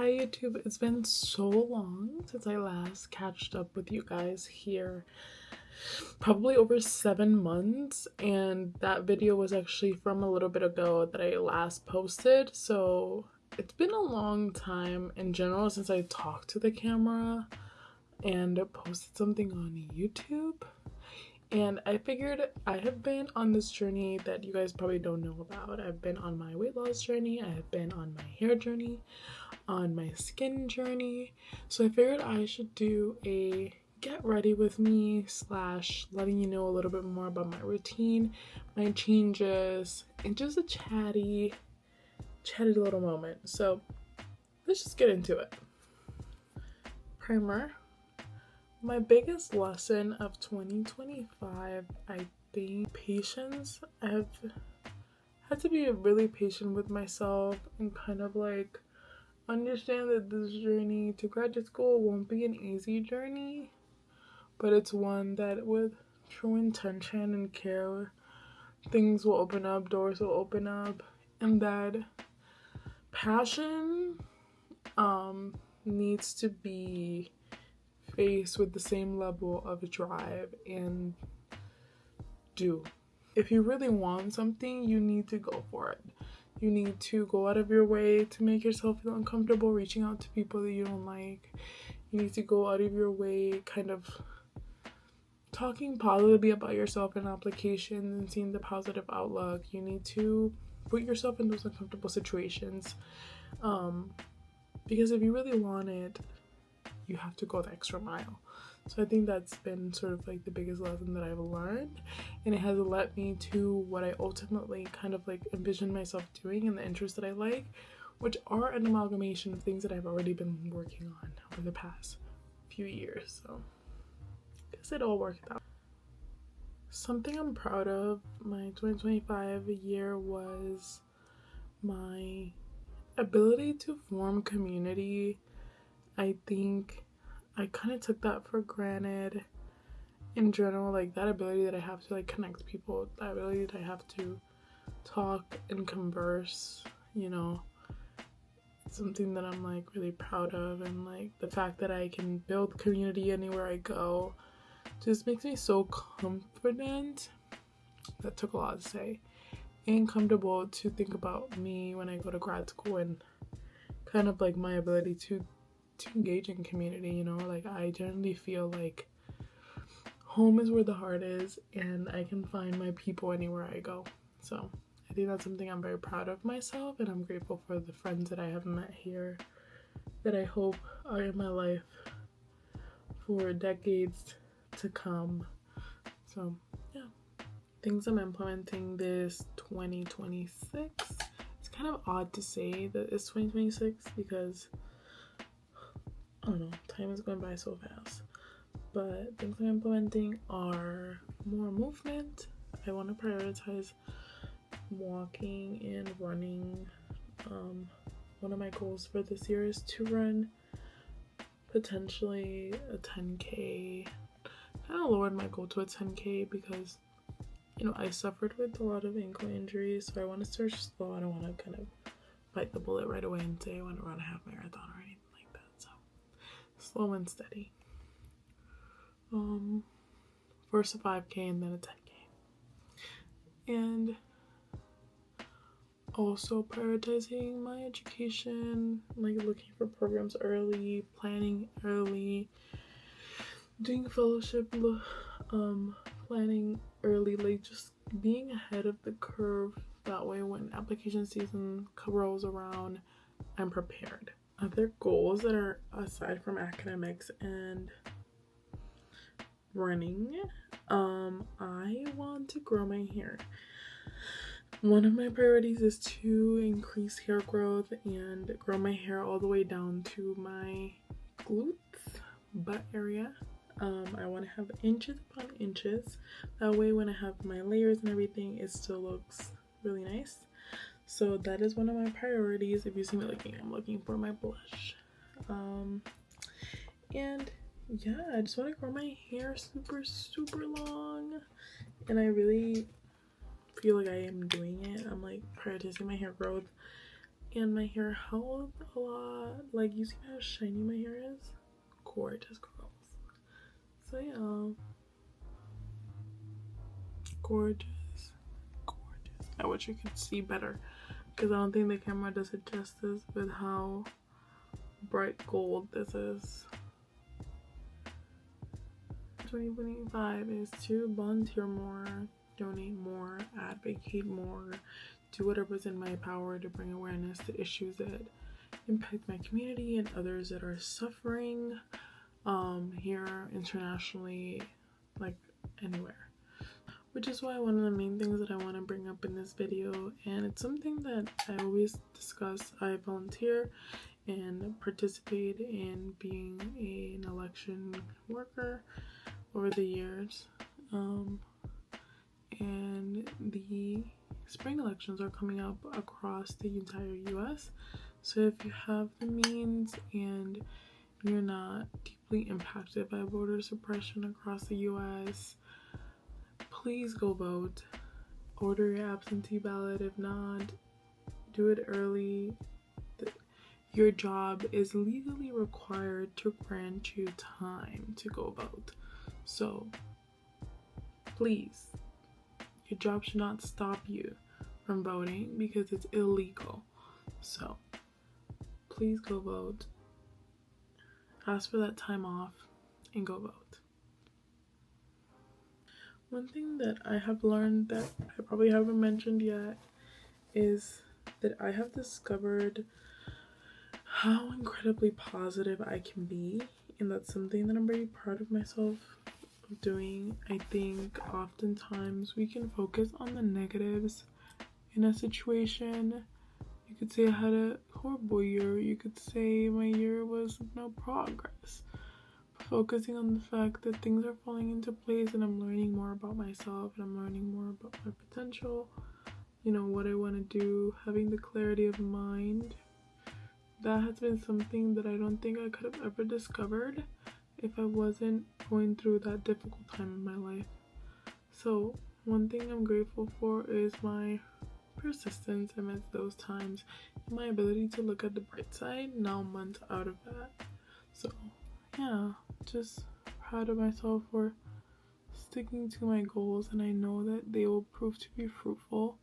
Hi YouTube, it's been so long since I last catched up with you guys here. Probably over 7 months, and that video was actually from a little bit ago that I last posted. So it's been a long time in general since I talked to the camera and posted something on YouTube. And I figured I have been on this journey that you guys probably don't know about. I've been on my weight loss journey, I have been on my hair journey, on my skin journey. So I figured I should do a get ready with me / letting you know a little bit more about my routine, my changes, and just a chatty little moment. So let's just get into it. Primer. My biggest lesson of 2025, I think, patience. I have had to be really patient with myself and kind of like understand that this journey to graduate school won't be an easy journey, but it's one that with true intention and care, things will open up, doors will open up, and that passion needs to be faced with the same level of drive and do. If you really want something, you need to go for it. You need to go out of your way to make yourself feel uncomfortable reaching out to people that you don't like. You need to go out of your way kind of talking positively about yourself in applications and seeing the positive outlook. You need to put yourself in those uncomfortable situations. Because if you really want it, you have to go the extra mile. So I think that's been sort of like the biggest lesson that I've learned, and it has led me to what I ultimately kind of like envision myself doing and the interests that I like, which are an amalgamation of things that I've already been working on over the past few years. So I guess it all worked out. Something I'm proud of my 2025 year was my ability to form community. I think I kind of took that for granted in general, like that ability that I have to like connect people, that ability that I have to talk and converse, you know, it's something that I'm like really proud of. And like the fact that I can build community anywhere I go just makes me so confident. That took a lot to say. And comfortable to think about me when I go to grad school and kind of like my ability to engage in community, you know, like I generally feel like home is where the heart is and I can find my people anywhere I go. So I think that's something I'm very proud of myself, and I'm grateful for the friends that I have met here that I hope are in my life for decades to come. So yeah, things I'm implementing this 2026. It's kind of odd to say that it's 2026 because I don't know, time is going by so fast. But things I'm implementing are more movement. I want to prioritize walking and running. One of my goals for this year is to run potentially a 10K. I kind of lowered my goal to a 10K because, you know, I suffered with a lot of ankle injuries, so I want to start slow. I don't want to kind of bite the bullet right away and say I want to run a half marathon or anything. Slow and steady. First a 5K and then a 10K. And also prioritizing my education, like looking for programs early, planning early, doing fellowship planning early, like just being ahead of the curve. That way when application season rolls around, I'm prepared. Other goals that are aside from academics and running, I want to grow my hair. One of my priorities is to increase hair growth and grow my hair all the way down to my glutes, butt area. I want to have inches upon inches. That way when I have my layers and everything, it still looks really nice. So that is one of my priorities. If you see me looking, I'm looking for my blush. And yeah, I just want to grow my hair super long. And I really feel like I am doing it. I'm like prioritizing my hair growth And my hair held a lot. Like, you see how shiny my hair is? Gorgeous, girls. So yeah, gorgeous, gorgeous. I wish you could see better, because I don't think the camera does it justice with how bright gold this is. 2025 is to volunteer more, donate more, advocate more, do whatever's in my power to bring awareness to issues that impact my community and others that are suffering, here, internationally, like anywhere. Which is why one of the main things that I want to bring up in this video, and it's something that I always discuss, I volunteer and participate in being an election worker over the years, and the spring elections are coming up across the entire US. So if you have the means and you're not deeply impacted by voter suppression across the US, please go vote. Order your absentee ballot. If not, do it early. Your job is legally required to grant you time to go vote. So please, your job should not stop you from voting because it's illegal. So please go vote. Ask for that time off and go vote. One thing that I have learned that I probably haven't mentioned yet is that I have discovered how incredibly positive I can be, and that's something that I'm very proud of myself of doing. I think oftentimes we can focus on the negatives in a situation. You could say I had a horrible year, you could say my year was no progress. Focusing on the fact that things are falling into place and I'm learning more about myself and I'm learning more about my potential, you know, what I want to do, having the clarity of mind. That has been something that I don't think I could have ever discovered if I wasn't going through that difficult time in my life. So one thing I'm grateful for is my persistence amidst those times and my ability to look at the bright side now months out of that. So yeah, just proud of myself for sticking to my goals, and I know that they will prove to be fruitful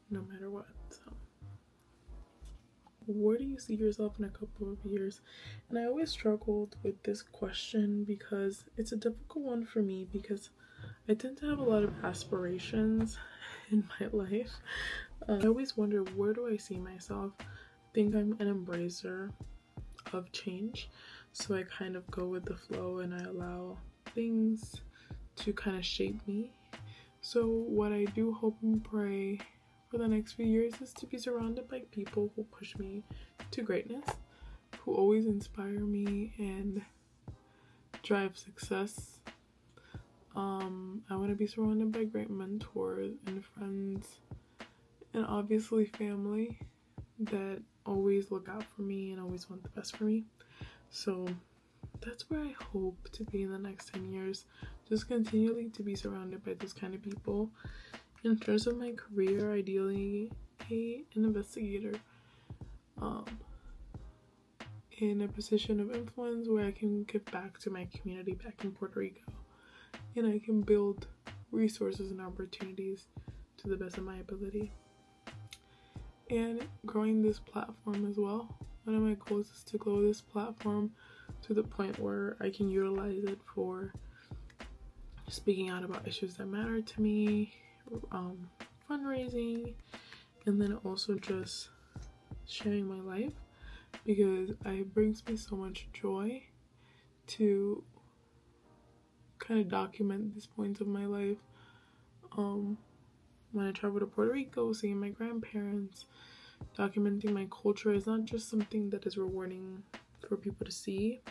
no matter what. So where do you see yourself in a couple of years? And I always struggled with this question because it's a difficult one for me, because I tend to have a lot of aspirations in my life. I always wonder, where do I see myself? I think I'm an embracer of change, so I kind of go with the flow and I allow things to kind of shape me. So what I do hope and pray for the next few years is to be surrounded by people who push me to greatness, who always inspire me and drive success. I want to be surrounded by great mentors and friends, and obviously family that always look out for me and always want the best for me. So that's where I hope to be in the next 10 years, just continually to be surrounded by those kind of people. In terms of my career, ideally an investigator, in a position of influence where I can give back to my community back in Puerto Rico, and I can build resources and opportunities to the best of my ability. And growing this platform as well. One of my goals is to grow this platform to the point where I can utilize it for speaking out about issues that matter to me, fundraising, and then also just sharing my life, because it brings me so much joy to kind of document these points of my life. When I travel to Puerto Rico, seeing my grandparents, documenting my culture is not just something that is rewarding for people to see,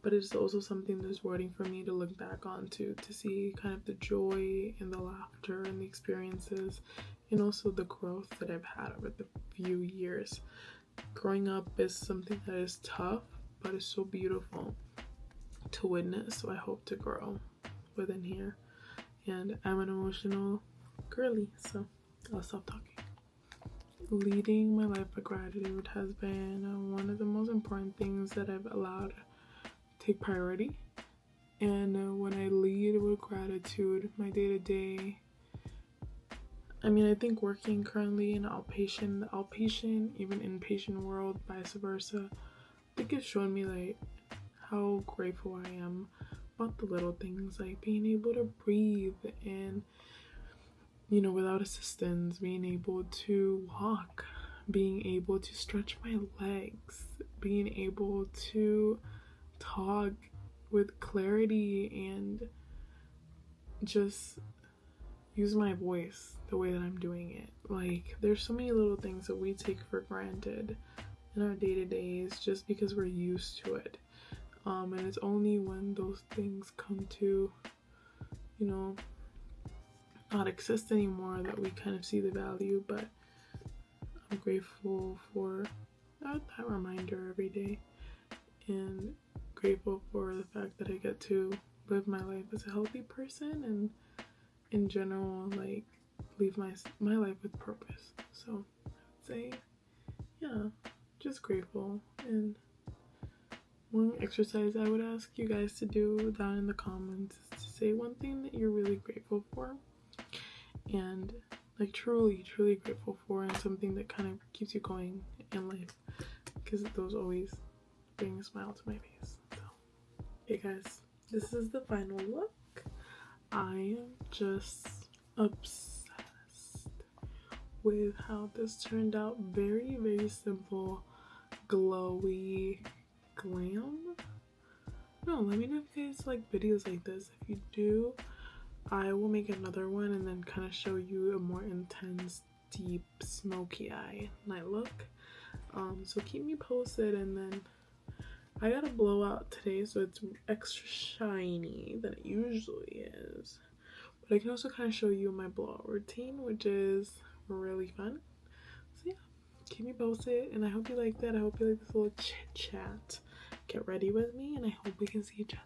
but it's also something that's rewarding for me to look back onto, to see kind of the joy and the laughter and the experiences, and also the growth that I've had over the few years. Growing up is something that is tough, but it's so beautiful to witness, so I hope to grow within here. And I'm an emotional girly, so I'll stop talking. leading my life with gratitude has been one of the most important things that I've allowed take priority. And when I lead with gratitude, my day-to-day, I mean, I think working currently in the outpatient, even inpatient world, vice versa, I think it's shown me like how grateful I am about the little things, like being able to breathe and, you know, without assistance, being able to walk, being able to stretch my legs, being able to talk with clarity and just use my voice the way that I'm doing it. Like, there's so many little things that we take for granted in our day-to-days just because we're used to it. And it's only when those things come to, you know, not exist anymore that we kind of see the value. But I'm grateful for that reminder every day, and grateful for the fact that I get to live my life as a healthy person, and in general, like, live my life with purpose. So I'd say, yeah, just grateful. And one exercise I would ask you guys to do down in the comments is to say one thing that you're really grateful for, and like truly grateful for, and something that kind of keeps you going in life, because those always bring a smile to my face. So, hey guys, this is the final look. I am just obsessed with how this turned out. Very, very simple, glowy glam. No, let me know if you guys like videos like this. If you do, I will make another one and then kind of show you a more intense, deep, smoky eye night look. So keep me posted. And then I got a blowout today, so it's extra shiny than it usually is. But I can also kind of show you my blowout routine, which is really fun. So yeah, keep me posted, and I hope you like that. I hope you like this little chit chat. Get ready with me, and I hope we can see each other